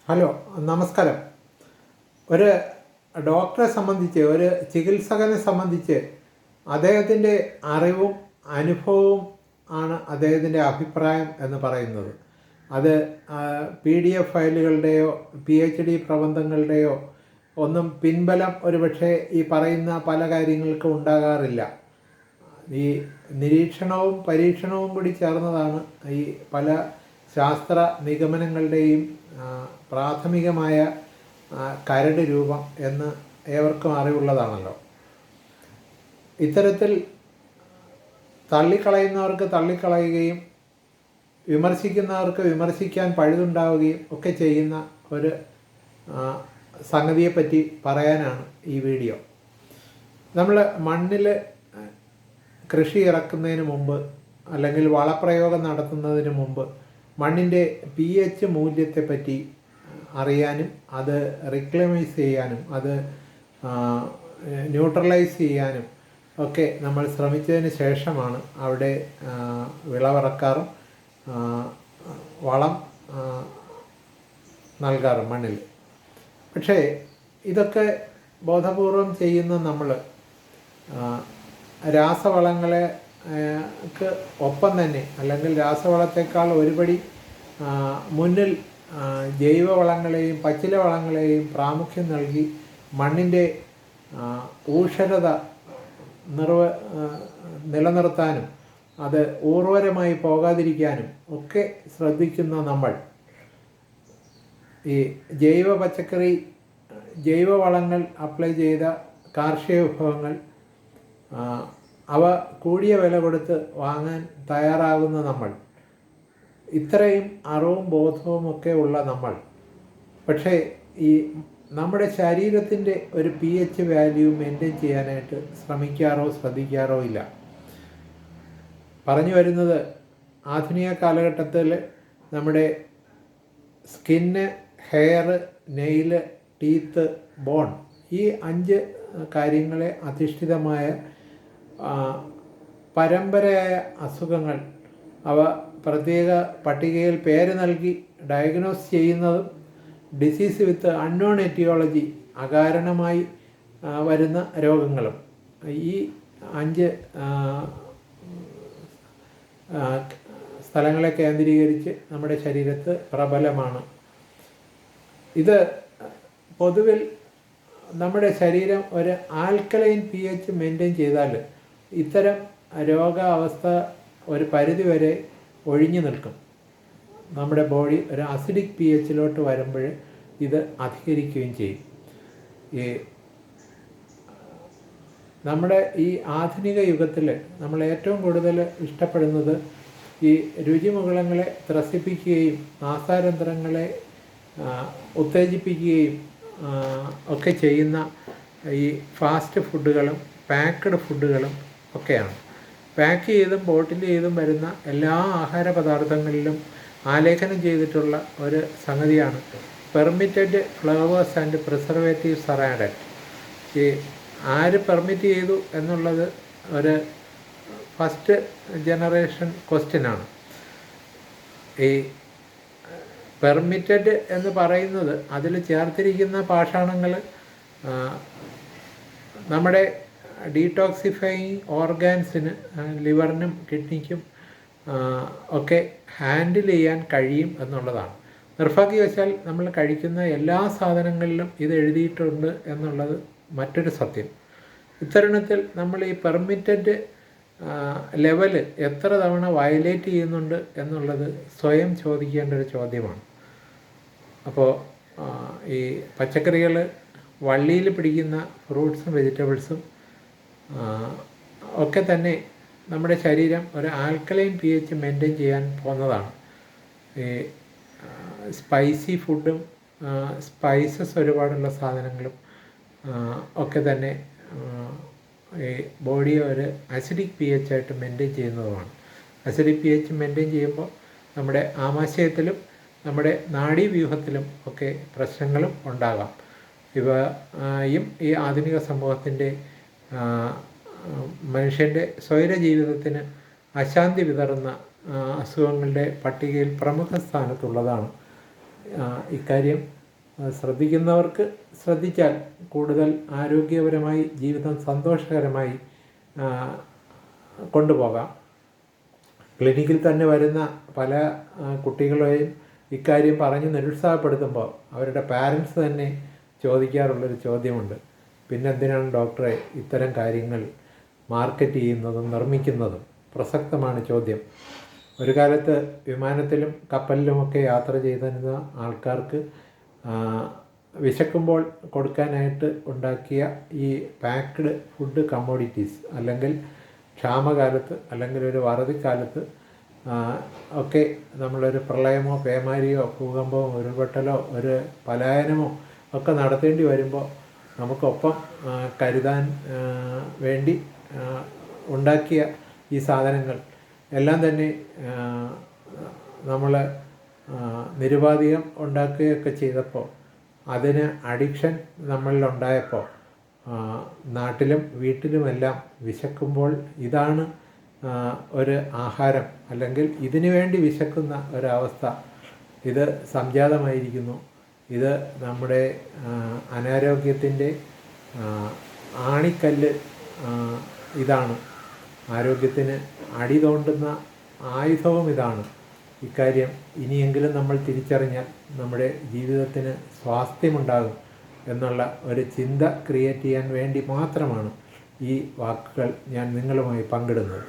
Hello, നമസ്കാരം. ഒരു ഡോക്ടറെ സംബന്ധിച്ച്, ഒരു ചികിത്സകനെ സംബന്ധിച്ച് അദ്ദേഹത്തിൻ്റെ അറിവും അനുഭവവും ആണ് അദ്ദേഹത്തിൻ്റെ അഭിപ്രായം എന്ന് പറയുന്നത്. അത് PDF ഫയലുകളുടെയോ PhD പ്രബന്ധങ്ങളുടെയോ ഒന്നും പിൻബലം ഒരുപക്ഷെ ഈ പറയുന്ന പല കാര്യങ്ങൾക്കും ഉണ്ടാകാറില്ല. ഈ നിരീക്ഷണവും പരീക്ഷണവും കൂടി ചേർന്നതാണ് ഈ പല ശാസ്ത്ര നിഗമനങ്ങളുടെയും പ്രാഥമികമായ കരട് രൂപം എന്ന് ഏവർക്കും അറിവുള്ളതാണല്ലോ. ഇത്തരത്തിൽ തള്ളിക്കളയുന്നവർക്ക് തള്ളിക്കളയുകയും വിമർശിക്കുന്നവർക്ക് വിമർശിക്കാൻ പഴുതുണ്ടാവുകയും ഒക്കെ ചെയ്യുന്ന ഒരു സംഗതിയെപ്പറ്റി പറയാനാണ് ഈ വീഡിയോ. നമ്മൾ മണ്ണിൽ കൃഷി ഇറക്കുന്നതിന് മുമ്പ് അല്ലെങ്കിൽ വളപ്രയോഗം നടത്തുന്നതിന് മുമ്പ് മണ്ണിൻ്റെ pH മൂല്യത്തെപ്പറ്റി അറിയാനും അത് റിക്ലമൈസ് ചെയ്യാനും അത് ന്യൂട്രലൈസ് ചെയ്യാനും ഒക്കെ നമ്മൾ ശ്രമിച്ചതിന് ശേഷമാണ് അവിടെ വിളവിറക്കാറും വളം നൽകാറും മണ്ണിൽ. പക്ഷേ ഇതൊക്കെ ബോധപൂർവം ചെയ്യുന്ന നമ്മൾ രാസവളങ്ങളെ ഒപ്പം തന്നെ അല്ലെങ്കിൽ രാസവളത്തേക്കാൾ ഒരുപടി മുന്നിൽ ജൈവവളങ്ങളെയും പച്ചില വളങ്ങളെയും പ്രാമുഖ്യം നൽകി മണ്ണിൻ്റെ ഊഷരത നിലനിർത്താനും അത് ഊർവരമായി പോകാതിരിക്കാനും ഒക്കെ ശ്രദ്ധിക്കുന്ന നമ്മൾ ഈ ജൈവവളങ്ങൾ അപ്ലൈ ചെയ്ത കാർഷിക വിഭവങ്ങൾ അവ കൂടിയ വില കൊടുത്ത് വാങ്ങാൻ തയ്യാറാകുന്ന നമ്മൾ, ഇത്രയും അറിവും ബോധവും ഒക്കെ ഉള്ള നമ്മൾ, പക്ഷേ ഈ നമ്മുടെ ശരീരത്തിൻ്റെ ഒരു pH വാല്യൂ മെയിൻറ്റെയിൻ ചെയ്യാനായിട്ട് ശ്രദ്ധിക്കാറോ ഇല്ല. പറഞ്ഞു വരുന്നത്, ആധുനിക കാലഘട്ടത്തിൽ നമ്മുടെ skin, hair, nail, teeth, bone, ഈ 5 കാര്യങ്ങളെ അധിഷ്ഠിതമായ പരമ്പരയായ അസുഖങ്ങൾ അവ പ്രത്യേക പട്ടികയിൽ പേര് നൽകി ഡയഗ്നോസ് ചെയ്യുന്നതും ഡിസീസ് വിത്ത് അൺനോൺ എറ്റിയോളജി, അകാരണമായി വരുന്ന രോഗങ്ങളും ഈ 5 സ്ഥലങ്ങളെ കേന്ദ്രീകരിച്ച് നമ്മുടെ ശരീരത്ത് പ്രബലമാണ്. ഇത് പൊതുവിൽ നമ്മുടെ ശരീരം ഒരു ആൽക്കലൈൻ pH മെയിൻറ്റെയിൻ ചെയ്താൽ ഇത്തരം രോഗാവസ്ഥ ഒരു പരിധിവരെ ഒഴിഞ്ഞു നിൽക്കും. നമ്മുടെ ബോഡി ഒരു അസിഡിക് pHലോട്ട് വരുമ്പോൾ ഇത് അധികരിക്കുകയും ചെയ്യും. നമ്മുടെ ഈ ആധുനിക യുഗത്തിൽ നമ്മൾ ഏറ്റവും കൂടുതൽ ഇഷ്ടപ്പെടുന്നത് ഈ രുചിമുകളങ്ങളെ ത്രസിപ്പിക്കുകയും ആസാരന്തരങ്ങളെ ഉത്തേജിപ്പിക്കുകയും ഒക്കെ ചെയ്യുന്ന ഈ ഫാസ്റ്റ് ഫുഡുകളും പാക്ക്ഡ് ഫുഡുകളും ഒക്കെയാണ്. പാക്ക് ചെയ്തും ബോട്ടിൽ ചെയ്തും വരുന്ന എല്ലാ ആഹാര പദാർത്ഥങ്ങളിലും ആലേഖനം ചെയ്തിട്ടുള്ള ഒരു സംഗതിയാണ് permitted flavours and preservatives R added. ഈ ആര് പെർമിറ്റ് ചെയ്തു എന്നുള്ളത് ഒരു ഫസ്റ്റ് ജനറേഷൻ ക്വസ്റ്റ്യനാണ്. ഈ പെർമിറ്റഡ് എന്ന് പറയുന്നത് അതിൽ ചേർത്തിരിക്കുന്ന പാഷാണങ്ങൾ നമ്മുടെ ഡീടോക്സിഫൈങ് ഓർഗാൻസിന്, ലിവറിനും കിഡ്നിക്കും ഒക്കെ ഹാൻഡിൽ ചെയ്യാൻ കഴിയും എന്നുള്ളതാണ്. നിർഭാഗ്യവശാൽ നമ്മൾ കഴിക്കുന്ന എല്ലാ സാധനങ്ങളിലും ഇത് എഴുതിയിട്ടുണ്ട് എന്നുള്ളത് മറ്റൊരു സത്യം. ഇത്തരുണത്തിൽ നമ്മൾ ഈ പെർമിറ്റഡ് ലെവൽ എത്ര തവണ വയലേറ്റ് ചെയ്യുന്നുണ്ട് എന്നുള്ളത് സ്വയം ചോദിക്കേണ്ട ഒരു ചോദ്യമാണ്. അപ്പോൾ ഈ പച്ചക്കറികൾ, വള്ളിയിൽ പിടിക്കുന്ന ഫ്രൂട്ട്സും വെജിറ്റബിൾസും ഒക്കെ തന്നെ നമ്മുടെ ശരീരം ഒരു ആൽക്കലൈൻ pH മെയിൻറ്റെയിൻ ചെയ്യാൻ പോകുന്നതാണ്. ഈ സ്പൈസി ഫുഡും സ്പൈസസ് ഒരുപാടുള്ള സാധനങ്ങളും ഒക്കെ തന്നെ ഈ ബോഡിയെ ഒരു അസിഡിക് pH ആയിട്ട് മെയിൻറ്റെയിൻ ചെയ്യുന്നതുമാണ്. അസിഡിക് pH മെയിൻറ്റെയിൻ ചെയ്യുമ്പോൾ നമ്മുടെ ആമാശയത്തിലും നമ്മുടെ നാഡീവ്യൂഹത്തിലും ഒക്കെ പ്രശ്നങ്ങളും ഉണ്ടാകാം. ഇവയും ഈ ആധുനിക സമൂഹത്തിൻ്റെ മനുഷ്യൻ്റെ സ്വൈര ജീവിതത്തിന് അശാന്തി വിതറുന്ന അസുഖങ്ങളുടെ പട്ടികയിൽ പ്രമുഖ സ്ഥാനത്തുള്ളതാണ്. ഇക്കാര്യം ശ്രദ്ധിക്കുന്നവർക്ക് ശ്രദ്ധിച്ചാൽ കൂടുതൽ ആരോഗ്യപരമായി ജീവിതം സന്തോഷകരമായി കൊണ്ടുപോകാം. ക്ലിനിക്കിൽ തന്നെ വരുന്ന പല കുട്ടികളെയും ഇക്കാര്യം പറഞ്ഞ് നിരുത്സാഹപ്പെടുത്തുമ്പോൾ അവരുടെ പാരൻസ് തന്നെ ചോദിക്കാറുള്ളൊരു ചോദ്യമുണ്ട്, പിന്നെന്തിനാണ് ഡോക്ടറെ ഇത്തരം കാര്യങ്ങൾ മാർക്കറ്റ് ചെയ്യുന്നതും നിർമ്മിക്കുന്നതും? പ്രസക്തമാണ് ചോദ്യം. ഒരു കാലത്ത് വിമാനത്തിലും കപ്പലിലുമൊക്കെ യാത്ര ചെയ്തിരുന്ന ആൾക്കാർക്ക് വിശക്കുമ്പോൾ കൊടുക്കാനായിട്ട് ഉണ്ടാക്കിയ ഈ പാക്ക്ഡ് ഫുഡ് കമ്മോഡിറ്റീസ്, അല്ലെങ്കിൽ ക്ഷാമകാലത്ത് അല്ലെങ്കിൽ ഒരു വറുതിക്കാലത്ത് ഒക്കെ നമ്മളൊരു പ്രളയമോ പേമാരിയോ ഭൂകമ്പമോ ഉരുൾപൊട്ടലോ ഒരു പലായനമോ ഒക്കെ നടത്തേണ്ടി വരുമ്പോൾ നമുക്കൊപ്പം കരുതാൻ വേണ്ടി ഉണ്ടാക്കിയ ഈ സാധനങ്ങൾ എല്ലാം തന്നെ നമ്മൾ നിരുപാധികം ഉണ്ടാക്കുകയൊക്കെ ചെയ്തപ്പോൾ അതിന് അഡിക്ഷൻ നമ്മളിലുണ്ടായപ്പോൾ നാട്ടിലും വീട്ടിലുമെല്ലാം വിശക്കുമ്പോൾ ഇതാണ് ഒരു ആഹാരം, അല്ലെങ്കിൽ ഇതിനു വേണ്ടി വിശക്കുന്ന ഒരവസ്ഥ ഇത് സംജാതമായിരിക്കുന്നു. ഇത് നമ്മുടെ അനാരോഗ്യത്തിൻ്റെ ആണിക്കല്ല് ഇതാണ്. ആരോഗ്യത്തിന് അടി തോണ്ടുന്ന ആയുധവും ഇതാണ്. ഇക്കാര്യം ഇനിയെങ്കിലും നമ്മൾ തിരിച്ചറിഞ്ഞാൽ നമ്മുടെ ജീവിതത്തിന് സ്വാസ്ഥ്യമുണ്ടാകും എന്നുള്ള ഒരു ചിന്ത ക്രിയേറ്റ് ചെയ്യാൻ വേണ്ടി മാത്രമാണ് ഈ വാക്കുകൾ ഞാൻ നിങ്ങളുമായി പങ്കിടുന്നത്.